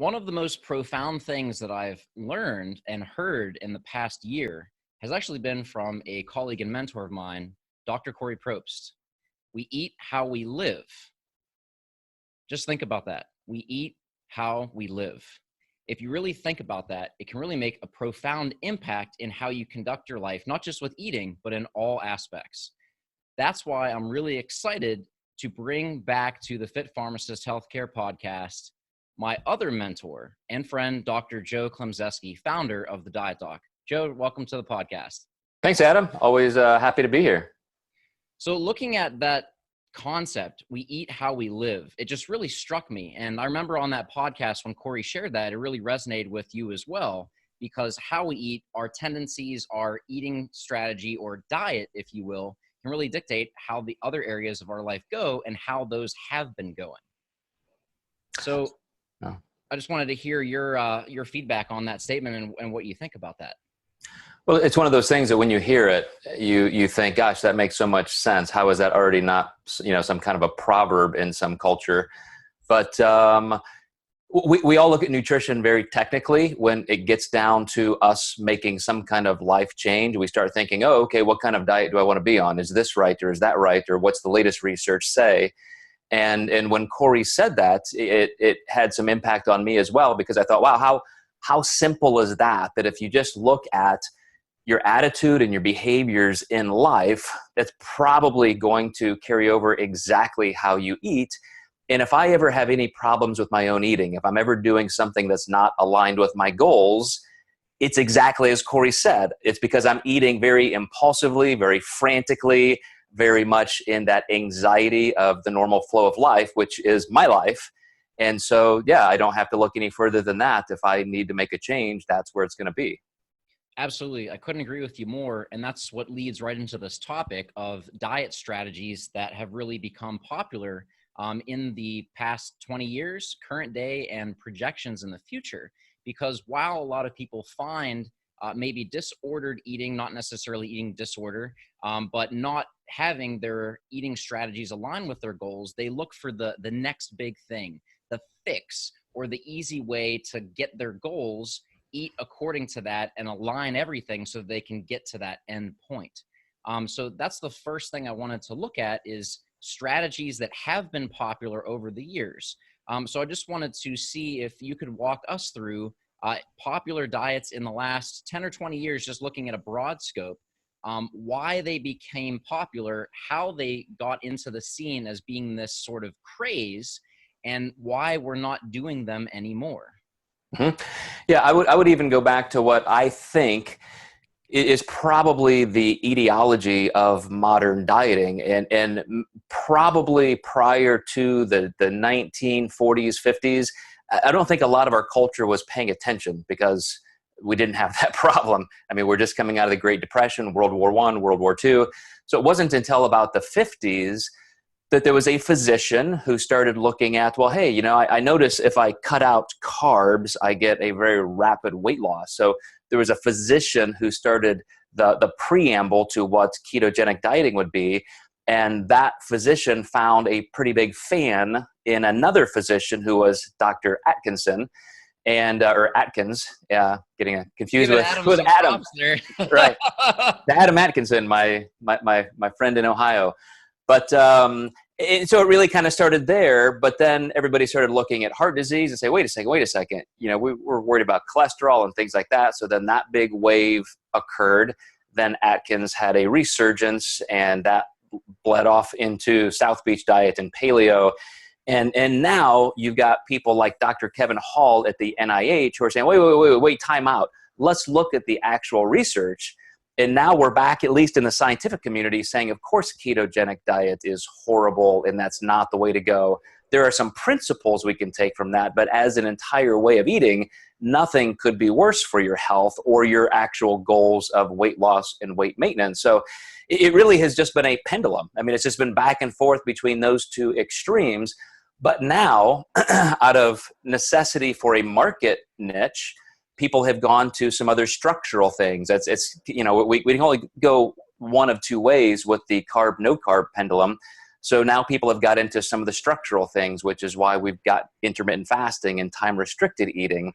One of the most profound things that I've learned and heard in the past year has actually been from a colleague and mentor of mine, Dr. Corey Probst. We eat how we live. Just think about that. We eat how we live. If you really think about that, it can really make a profound impact in how you conduct your life, not just with eating, but in all aspects. That's why I'm really excited to bring back to the Fit Pharmacist Healthcare Podcast my other mentor and friend, Dr. Joe Klemczewski, founder of the Diet Doc. Joe, welcome to the podcast. Thanks, Adam. Always happy to be here. So looking at that concept, we eat how we live, it just really struck me. And I remember on that podcast when Corey shared that, it really resonated with you as well, because how we eat, our tendencies, our eating strategy or diet, if you will, can really dictate how the other areas of our life go and how those have been going. So I just wanted to hear your feedback on that statement and what you think about that. Well, it's one of those things that when you hear it, you think, gosh, that makes so much sense. How is that already not, some kind of a proverb in some culture? But we all look at nutrition very technically. When it gets down to us making some kind of life change, we start thinking, oh, okay, what kind of diet do I want to be on? Is this right or is that right? Or what's the latest research say? And when Corey said that, it had some impact on me as well, because I thought, wow, how simple is that? That if you just look at your attitude and your behaviors in life, that's probably going to carry over exactly how you eat. And if I ever have any problems with my own eating, if I'm ever doing something that's not aligned with my goals, it's exactly as Corey said. It's because I'm eating very impulsively, very frantically, very much in that anxiety of the normal flow of life, which is my life. And so, yeah, I don't have to look any further than that. If I need to make a change, that's where it's going to be. Absolutely. I couldn't agree with you more. And that's what leads right into this topic of diet strategies that have really become popular in the past 20 years, current day, and projections in the future. Because while a lot of people find maybe disordered eating, not necessarily eating disorder, but not having their eating strategies align with their goals, they look for the next big thing, the fix, or the easy way to get their goals, eat according to that, and align everything so they can get to that end point. So that's the first thing I wanted to look at, is strategies that have been popular over the years. So I just wanted to see if you could walk us through popular diets in the last 10 or 20 years, just looking at a broad scope, why they became popular, how they got into the scene as being this sort of craze, and why we're not doing them anymore. Mm-hmm. Yeah, I would even go back to what I think is probably the etiology of modern dieting, and probably prior to the 1940s, 50s, I don't think a lot of our culture was paying attention because we didn't have that problem. I mean, we're just coming out of the Great Depression, World War I, World War II. So it wasn't until about the 50s that there was a physician who started looking at, well, hey, I notice if I cut out carbs, I get a very rapid weight loss. So there was a physician who started the preamble to what ketogenic dieting would be. And that physician found a pretty big fan in another physician who was Dr. Atkinson, or Atkins, getting confused with Adam. Right, Adam Atkinson, my friend in Ohio. But so it really kind of started there. But then everybody started looking at heart disease and say, wait a second. We were worried about cholesterol and things like that. So then that big wave occurred. Then Atkins had a resurgence, and that bled off into South Beach diet and paleo. And now you've got people like Dr. Kevin Hall at the NIH who are saying, wait, time out. Let's look at the actual research. And now we're back, at least in the scientific community, saying, of course, ketogenic diet is horrible and that's not the way to go. There are some principles we can take from that, but as an entire way of eating, nothing could be worse for your health or your actual goals of weight loss and weight maintenance. So it really has just been a pendulum. I mean, it's just been back and forth between those two extremes. But now, out of necessity for a market niche, people have gone to some other structural things. We can only go one of two ways with the carb, no carb pendulum. So now people have got into some of the structural things, which is why we've got intermittent fasting and time restricted eating.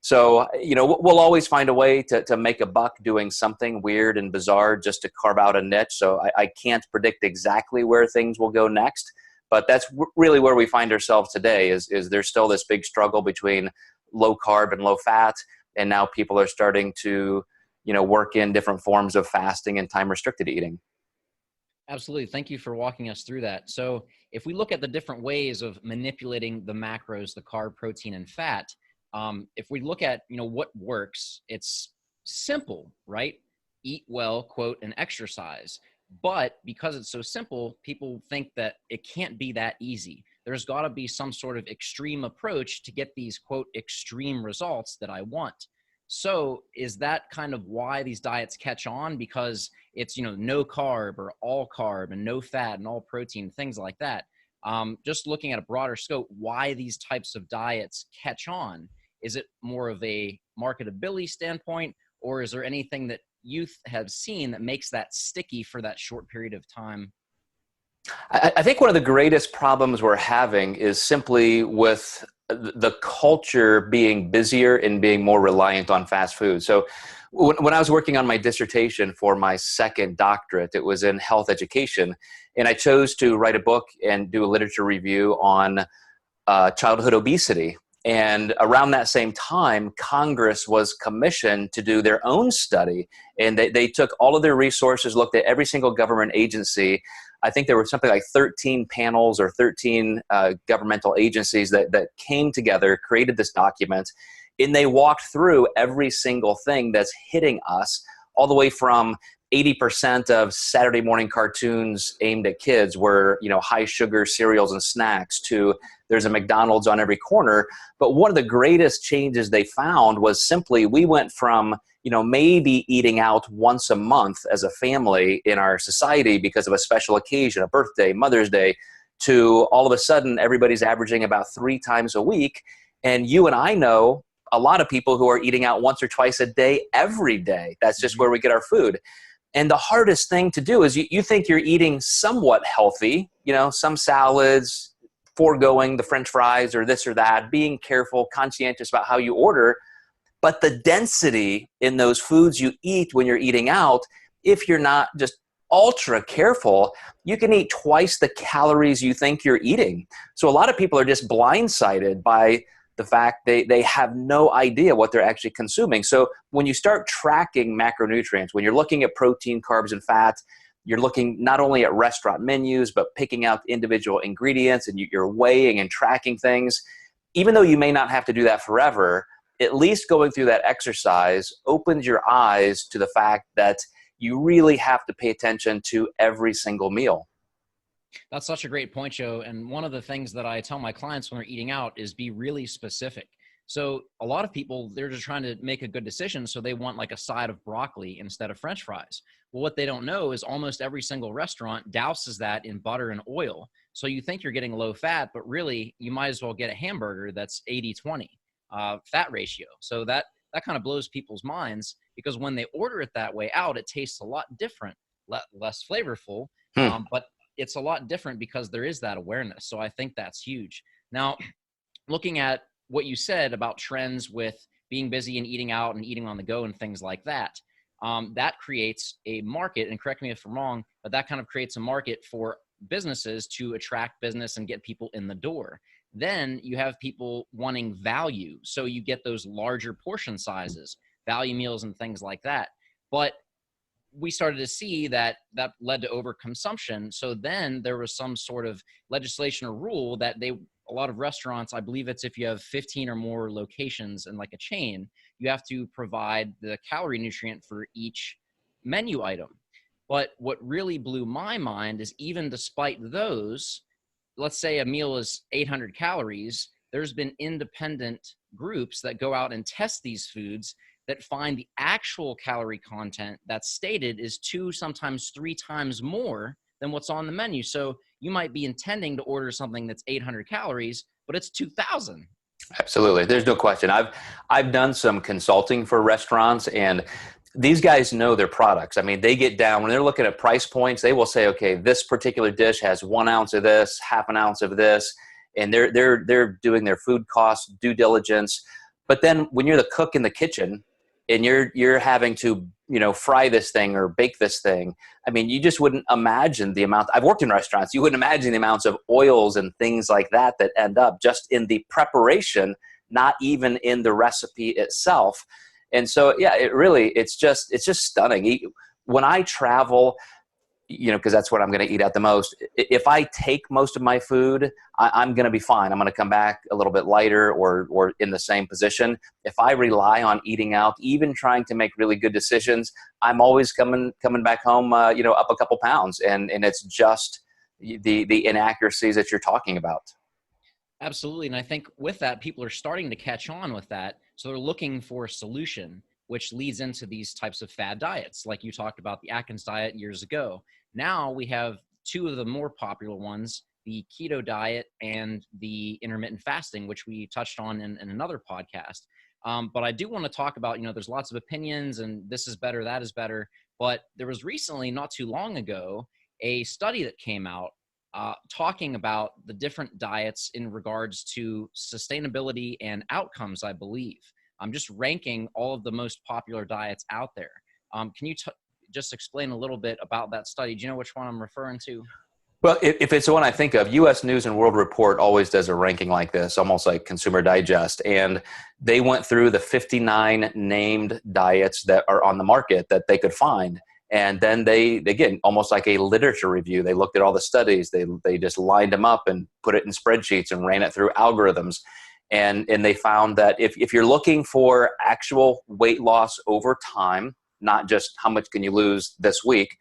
So, we'll always find a way to make a buck doing something weird and bizarre just to carve out a niche. So I can't predict exactly where things will go next, but that's really where we find ourselves today is there's still this big struggle between low carb and low fat. And now people are starting to, work in different forms of fasting and time restricted eating. Absolutely. Thank you for walking us through that. So if we look at the different ways of manipulating the macros, the carb, protein, and fat, if we look at, what works, it's simple, right? Eat well, quote, and exercise. But because it's so simple, people think that it can't be that easy. There's got to be some sort of extreme approach to get these, quote, extreme results that I want. So is that kind of why these diets catch on? Because it's, no carb or all carb and no fat and all protein, things like that. Just looking at a broader scope, why these types of diets catch on? Is it more of a marketability standpoint, or is there anything that you have seen that makes that sticky for that short period of time? I think one of the greatest problems we're having is simply with the culture being busier and being more reliant on fast food. So when I was working on my dissertation for my second doctorate, it was in health education, and I chose to write a book and do a literature review on childhood obesity. And around that same time, Congress was commissioned to do their own study, and they took all of their resources, looked at every single government agency. I think there were something like 13 panels or 13 governmental agencies that came together, created this document, and they walked through every single thing that's hitting us, all the way from 80% of Saturday morning cartoons aimed at kids were, high sugar cereals and snacks, to there's a McDonald's on every corner. But one of the greatest changes they found was simply we went from, maybe eating out once a month as a family in our society because of a special occasion, a birthday, Mother's Day, to all of a sudden everybody's averaging about 3 times a week. And you and I know a lot of people who are eating out once or twice a day, every day. That's just where we get our food. And the hardest thing to do is you think you're eating somewhat healthy, some salads, foregoing the French fries or this or that, being careful, conscientious about how you order. But the density in those foods you eat when you're eating out, if you're not just ultra careful, you can eat twice the calories you think you're eating. So a lot of people are just blindsided by the fact they have no idea what they're actually consuming. So when you start tracking macronutrients, when you're looking at protein, carbs, and fats, you're looking not only at restaurant menus, but picking out individual ingredients, and you're weighing and tracking things. Even though you may not have to do that forever, at least going through that exercise opens your eyes to the fact that you really have to pay attention to every single meal. That's such a great point, Joe. And one of the things that I tell my clients when they're eating out is be really specific. So a lot of people, they're just trying to make a good decision. So they want like a side of broccoli instead of French fries. Well, what they don't know is almost every single restaurant douses that in butter and oil. So you think you're getting low fat, but really you might as well get a hamburger that's 80-20 fat ratio. So that kind of blows people's minds, because when they order it that way out, it tastes a lot different, less flavorful, but it's a lot different because there is that awareness. So I think that's huge. Now, looking at what you said about trends with being busy and eating out and eating on the go and things like that, that creates a market, and correct me if I'm wrong, but that kind of creates a market for businesses to attract business and get people in the door. Then you have people wanting value. So you get those larger portion sizes, value meals and things like that. But we started to see that led to overconsumption. So then there was some sort of legislation or rule that a lot of restaurants, I believe it's if you have 15 or more locations in like a chain, you have to provide the calorie nutrient for each menu item. But what really blew my mind is, even despite those, let's say a meal is 800 calories, there's been independent groups that go out and test these foods that find the actual calorie content that's stated is 2, sometimes 3 times more than what's on the menu. So you might be intending to order something that's 800 calories, but it's 2,000. Absolutely. There's no question. I've done some consulting for restaurants, and these guys know their products. I mean, they get down when they're looking at price points. They will say, okay, this particular dish has 1 ounce of this, half an ounce of this, and they're doing their food cost due diligence. But then when you're the cook in the kitchen and you're having to, fry this thing or bake this thing, I mean, you just wouldn't imagine the amount. I've worked in restaurants. You wouldn't imagine the amounts of oils and things like that end up just in the preparation, not even in the recipe itself. And so, yeah, it's just stunning. When I travel, because that's what I'm going to eat at the most. If I take most of my food, I'm going to be fine. I'm going to come back a little bit lighter or in the same position. If I rely on eating out, even trying to make really good decisions, I'm always coming back home, up a couple pounds. And it's just the inaccuracies that you're talking about. Absolutely. And I think with that, people are starting to catch on with that. So they're looking for a solution, which leads into these types of fad diets. Like you talked about the Atkins diet years ago. Now we have two of the more popular ones, the keto diet and the intermittent fasting, which we touched on in another podcast. But I do want to talk about, there's lots of opinions and this is better, that is better. But there was recently, not too long ago, a study that came out talking about the different diets in regards to sustainability and outcomes, I believe. I'm just ranking all of the most popular diets out there. Can you just explain a little bit about that study? Do you know which one I'm referring to? Well, if it's the one I think of, U.S. News and World Report always does a ranking like this, almost like Consumer Digest. And they went through the 59 named diets that are on the market that they could find. And then they again, almost like a literature review. They looked at all the studies. They just lined them up and put it in spreadsheets and ran it through algorithms. And they found that if you're looking for actual weight loss over time, not just how much can you lose this week,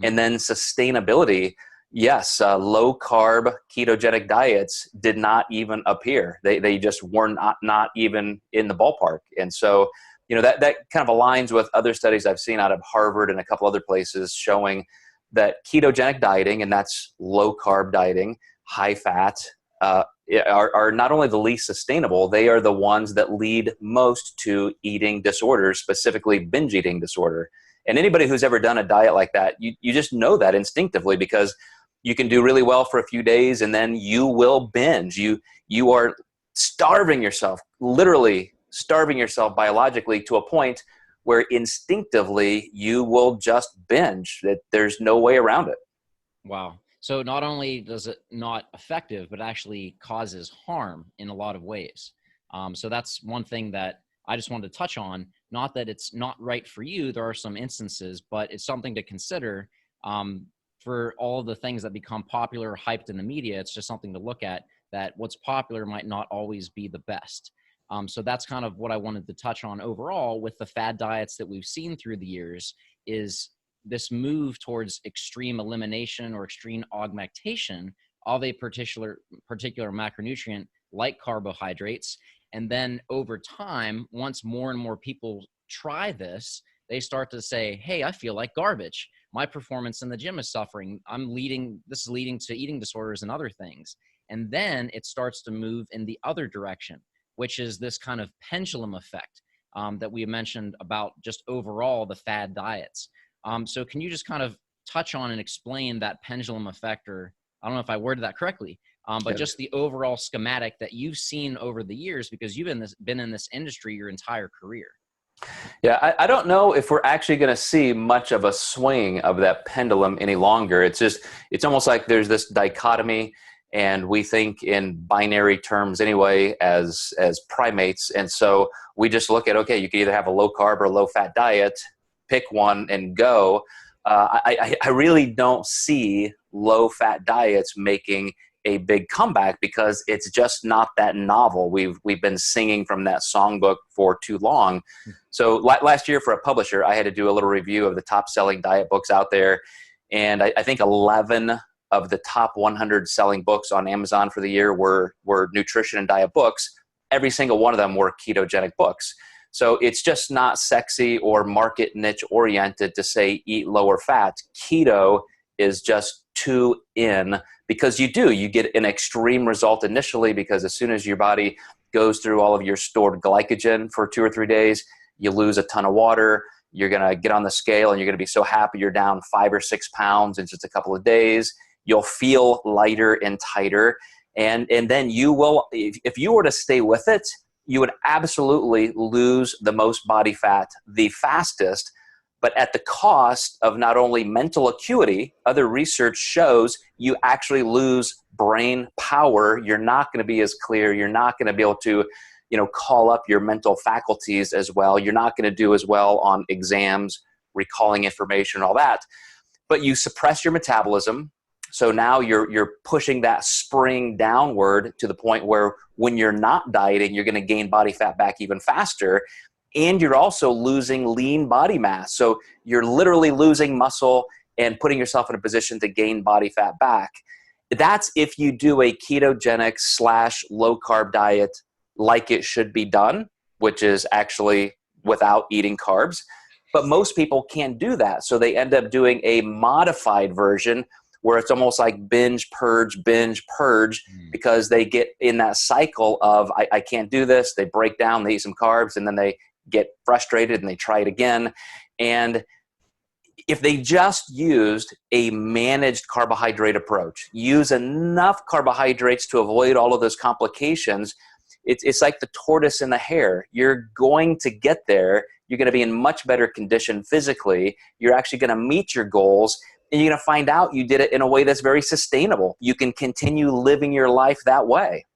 and then sustainability, yes, low carb ketogenic diets did not even appear. They just were not even in the ballpark. And so, that kind of aligns with other studies I've seen out of Harvard and a couple other places showing that ketogenic dieting, and that's low carb dieting, high fat, are not only the least sustainable, they are the ones that lead most to eating disorders, specifically binge eating disorder. And anybody who's ever done a diet like that, you just know that instinctively, because you can do really well for a few days and then you will binge. You are starving yourself, literally starving yourself biologically to a point where instinctively you will just binge. That there's no way around it. Wow. So not only does it not effective, but actually causes harm in a lot of ways. So that's one thing that I just wanted to touch on. Not that it's not right for you. There are some instances, but it's something to consider for all of the things that become popular, hyped in the media. It's just something to look at, that what's popular might not always be the best. So that's kind of what I wanted to touch on overall with the fad diets that we've seen through the years, is this move towards extreme elimination or extreme augmentation of a particular macronutrient like carbohydrates. And then over time, once more and more people try this, they start to say, hey, I feel like garbage. My performance in the gym is suffering. This is leading to eating disorders and other things. And then it starts to move in the other direction, which is this kind of pendulum effect that we mentioned about just overall the fad diets. So can you just kind of touch on and explain that pendulum effect, or I don't know if I worded that correctly, but just the overall schematic that you've seen over the years, because you've been in this industry your entire career. Yeah, I don't know if we're actually going to see much of a swing of that pendulum any longer. It's almost like there's this dichotomy, and we think in binary terms anyway as primates. And so we just look at, okay, you can either have a low carb or low fat diet, pick one and go. I really don't see low fat diets making a big comeback, because it's just not that novel. We've been singing from that songbook for too long. So last year for a publisher, I had to do a little review of the top selling diet books out there. And I think 11 of the top 100 selling books on Amazon for the year were nutrition and diet books. Every single one of them were ketogenic books. So it's just not sexy or market niche oriented to say eat lower fat. Keto is just too in, because you get an extreme result initially, because as soon as your body goes through all of your stored glycogen for 2 or 3 days, you lose a ton of water, You're going to get on the scale and you're going to be so happy you're down 5 or 6 pounds in just a couple of days. You'll feel lighter and tighter. And then you will, if you were to stay with it, you would absolutely lose the most body fat the fastest, but at the cost of not only mental acuity. Other research shows you actually lose brain power. You're not going to be as clear. You're not going to be able to, call up your mental faculties as well. You're not going to do as well on exams, recalling information, all that. But you suppress your metabolism. So now you're pushing that spring downward to the point where when you're not dieting, you're going to gain body fat back even faster. And you're also losing lean body mass. So you're literally losing muscle and putting yourself in a position to gain body fat back. That's if you do a ketogenic / low carb diet like it should be done, which is actually without eating carbs. But most people can't do that. So they end up doing a modified version where it's almost like binge, purge, because they get in that cycle of, I can't do this. They break down, they eat some carbs, and then they get frustrated and they try it again. And if they just used a managed carbohydrate approach, use enough carbohydrates to avoid all of those complications, it's like the tortoise and the hare. You're going to get there. You're going to be in much better condition physically. You're actually going to meet your goals, and you're going to find out you did it in a way that's very sustainable. You can continue living your life that way.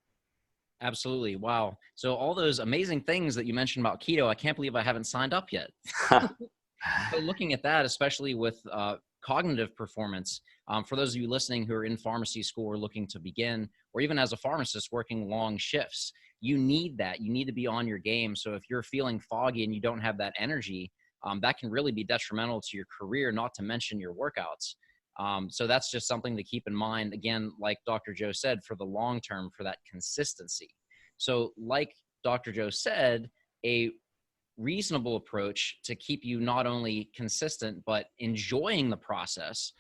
Absolutely. Wow. So all those amazing things that you mentioned about keto, I can't believe I haven't signed up yet. So looking at that, especially with cognitive performance, for those of you listening who are in pharmacy school or looking to begin, or even as a pharmacist working long shifts, you need that. You need to be on your game. So if you're feeling foggy and you don't have that energy, that can really be detrimental to your career, not to mention your workouts. So that's just something to keep in mind. Again, like Dr. Joe said, for the long term, for that consistency. So like Dr. Joe said, a reasonable approach to keep you not only consistent, but enjoying the process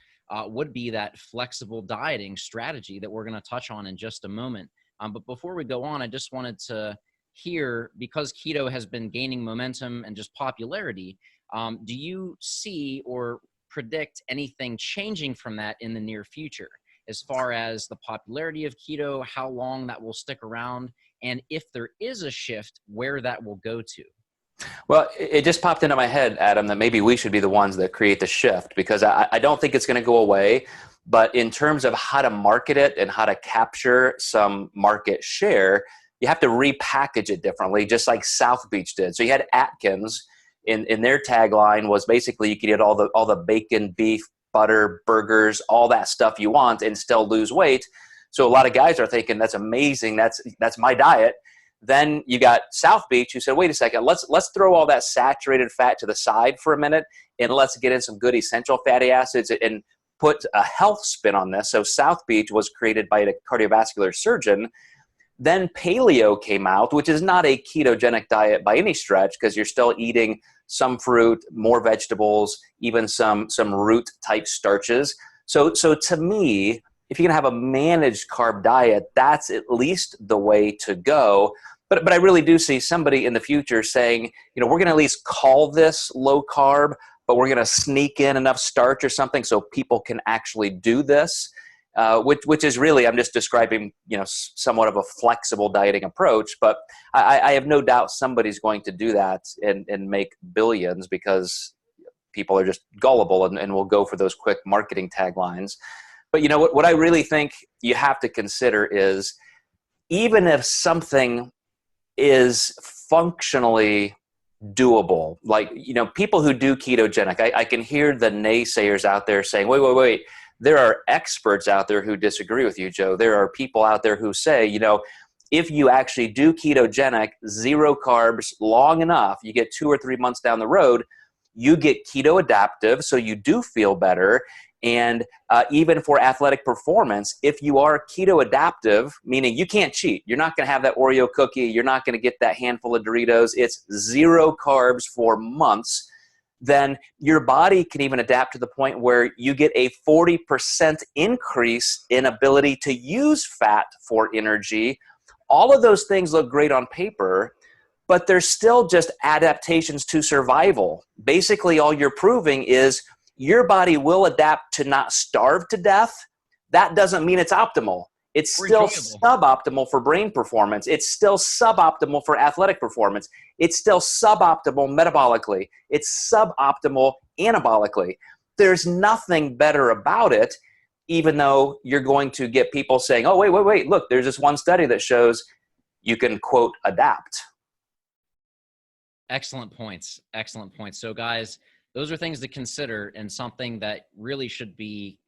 would be that flexible dieting strategy that we're going to touch on in just a moment. But before we go on, I just wanted to hear, because keto has been gaining momentum and just popularity, do you see or predict anything changing from that in the near future, as far as the popularity of keto, how long that will stick around, and if there is a shift, where that will go to? Well, it just popped into my head, Adam, that maybe we should be the ones that create the shift, because I don't think it's going to go away. But in terms of how to market it and how to capture some market share, you have to repackage it differently, just like South Beach did. So you had Atkins, in their tagline was basically you could eat all the bacon, beef, butter, burgers, all that stuff you want and still lose weight. So a lot of guys are thinking, that's amazing, that's my diet. Then you got South Beach who said, wait a second, let's throw all that saturated fat to the side for a minute, and let's get in some good essential fatty acids and put a health spin on this. So South Beach was created by a cardiovascular surgeon. Then paleo came out, which is not a ketogenic diet by any stretch, because you're still eating some fruit, more vegetables, even some root type starches. So to me, if you're going to have a managed carb diet, that's at least the way to go. But I really do see somebody in the future saying, we're going to at least call this low carb, but we're going to sneak in enough starch or something so people can actually do this, which is really, I'm just describing, somewhat of a flexible dieting approach. But I have no doubt somebody's going to do that and make billions, because people are just gullible and will go for those quick marketing taglines. But what I really think you have to consider is, even if something is functionally doable, like, people who do ketogenic, I can hear the naysayers out there saying, wait, there are experts out there who disagree with you, Joe. There are people out there who say, if you actually do ketogenic, 0 carbs long enough, you get 2 or 3 months down the road, you get keto adaptive, so you do feel better. And even for athletic performance, if you are keto adaptive, meaning you can't cheat, you're not going to have that Oreo cookie, you're not going to get that handful of Doritos, it's 0 carbs for months, then your body can even adapt to the point where you get a 40% increase in ability to use fat for energy. All of those things look great on paper, but they're still just adaptations to survival. Basically, all you're proving is your body will adapt to not starve to death. That doesn't mean it's optimal. It's still suboptimal for brain performance. It's still suboptimal for athletic performance. It's still suboptimal metabolically. It's suboptimal anabolically. There's nothing better about it, even though you're going to get people saying, oh, wait, look, there's this one study that shows you can, quote, adapt. Excellent points. Excellent points. So guys, those are things to consider, and something that really should be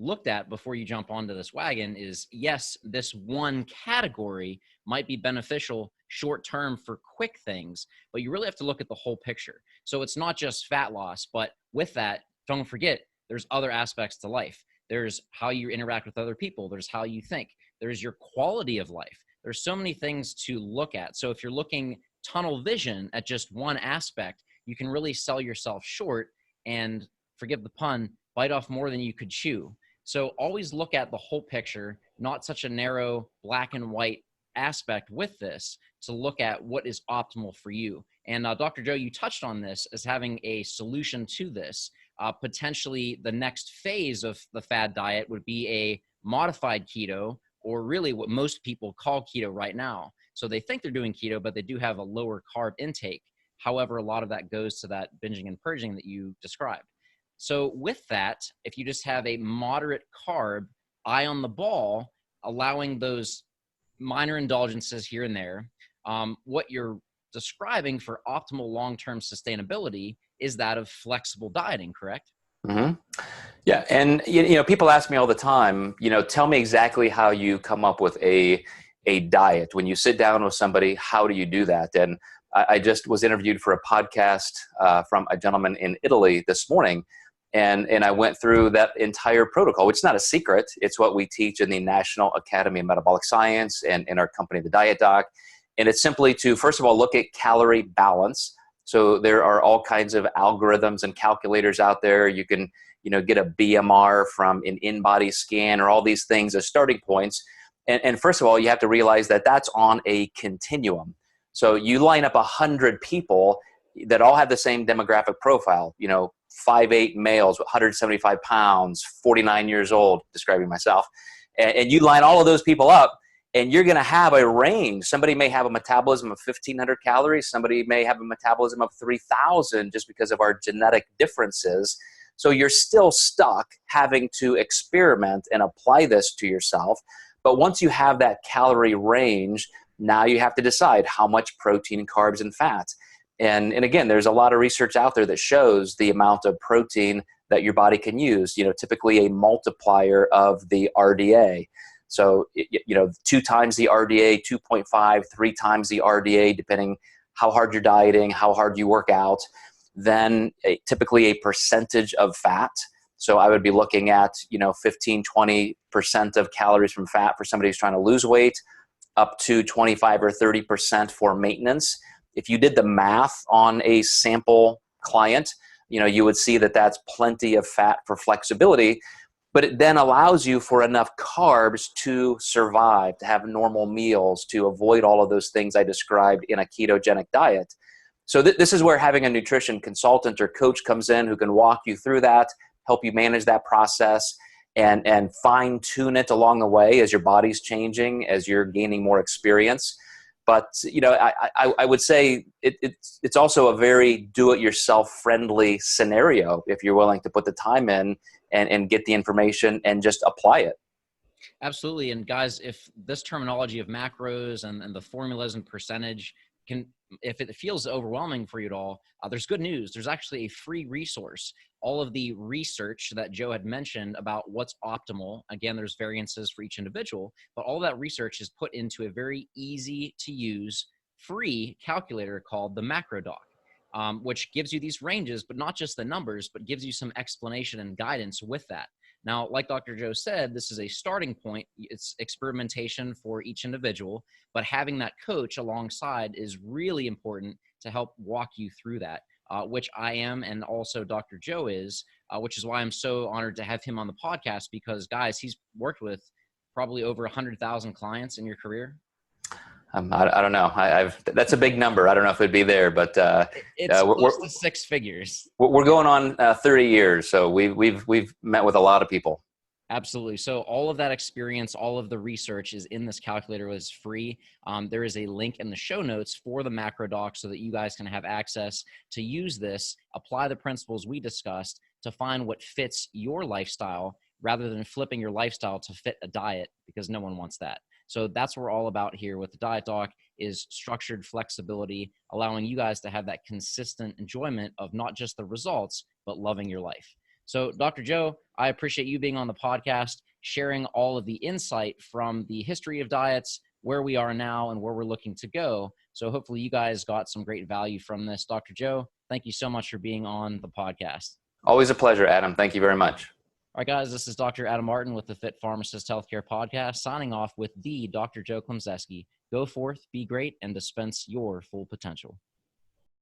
looked at before you jump onto this wagon is, yes, this one category might be beneficial short term for quick things, but you really have to look at the whole picture. So it's not just fat loss, but with that, don't forget, there's other aspects to life. There's how you interact with other people. There's how you think. There's your quality of life. There's so many things to look at. So if you're looking tunnel vision at just one aspect, you can really sell yourself short and, forgive the pun, bite off more than you could chew. So always look at the whole picture, not such a narrow black and white aspect with this, to look at what is optimal for you. And Dr. Joe, you touched on this as having a solution to this. Potentially the next phase of the fad diet would be a modified keto, or really what most people call keto right now. So they think they're doing keto, but they do have a lower carb intake. However, a lot of that goes to that binging and purging that you described. So with that, if you just have a moderate carb, eye on the ball, allowing those minor indulgences here and there, what you're describing for optimal long-term sustainability is that of flexible dieting, correct? Mm-hmm. Yeah. And, people ask me all the time, tell me exactly how you come up with a diet. When you sit down with somebody, how do you do that? And I just was interviewed for a podcast from a gentleman in Italy this morning. And I went through that entire protocol, which is not a secret. It's what we teach in the National Academy of Metabolic Science and in our company, the Diet Doc. And it's simply to, first of all, look at calorie balance. So there are all kinds of algorithms and calculators out there. You can, get a BMR from an in-body scan, or all these things as starting points. And first of all, you have to realize that that's on a continuum. So you line up 100 people that all have the same demographic profile, 5'8" males, 175 pounds, 49 years old, describing myself. And you line all of those people up, and you're going to have a range. Somebody may have a metabolism of 1,500 calories. Somebody may have a metabolism of 3,000, just because of our genetic differences. So you're still stuck having to experiment and apply this to yourself. But once you have that calorie range, now you have to decide how much protein, carbs, and fat. And again, there's a lot of research out there that shows the amount of protein that your body can use, typically a multiplier of the RDA. So, 2 times the RDA, 2.5, 3 times the RDA, depending how hard you're dieting, how hard you work out. Then typically a percentage of fat. So I would be looking at, 15, 20% of calories from fat for somebody who's trying to lose weight, up to 25 or 30% for maintenance. If you did the math on a sample client, you would see that that's plenty of fat for flexibility, but it then allows you for enough carbs to survive, to have normal meals, to avoid all of those things I described in a ketogenic diet. So this is where having a nutrition consultant or coach comes in, who can walk you through that, help you manage that process, and fine tune it along the way as your body's changing, as you're gaining more experience. But I would say it's also a very do-it-yourself friendly scenario if you're willing to put the time in and get the information and just apply it. Absolutely. And guys, if this terminology of macros and the formulas and percentage if it feels overwhelming for you at all, there's good news. There's actually a free resource. All of the research that Joe had mentioned about what's optimal, again, there's variances for each individual, but all that research is put into a very easy to use free calculator called the Macro Doc, which gives you these ranges, but not just the numbers, but gives you some explanation and guidance with that. Now, like Dr. Joe said, this is a starting point. It's experimentation for each individual, but having that coach alongside is really important to help walk you through that, which I am, and also Dr. Joe is, which is why I'm so honored to have him on the podcast, because, guys, he's worked with probably over 100,000 clients in your career. I don't know. That's a big number. I don't know if it'd be there, but It's close to six figures. we're going on 30 years, so we've met with a lot of people. Absolutely. So all of that experience, all of the research is in this calculator. It's free. There is a link in the show notes for the macro doc so that you guys can have access to use this, apply the principles we discussed to find what fits your lifestyle rather than flipping your lifestyle to fit a diet, because no one wants that. So that's what we're all about here with the Diet Doc, is structured flexibility, allowing you guys to have that consistent enjoyment of not just the results, but loving your life. So, Dr. Joe, I appreciate you being on the podcast, sharing all of the insight from the history of diets, where we are now, and where we're looking to go. So hopefully you guys got some great value from this. Dr. Joe, thank you so much for being on the podcast. Always a pleasure, Adam. Thank you very much. All right, guys, this is Dr. Adam Martin with the Fit Pharmacist Healthcare Podcast, signing off with the Dr. Joe Klemczewski. Go forth, be great, and dispense your full potential.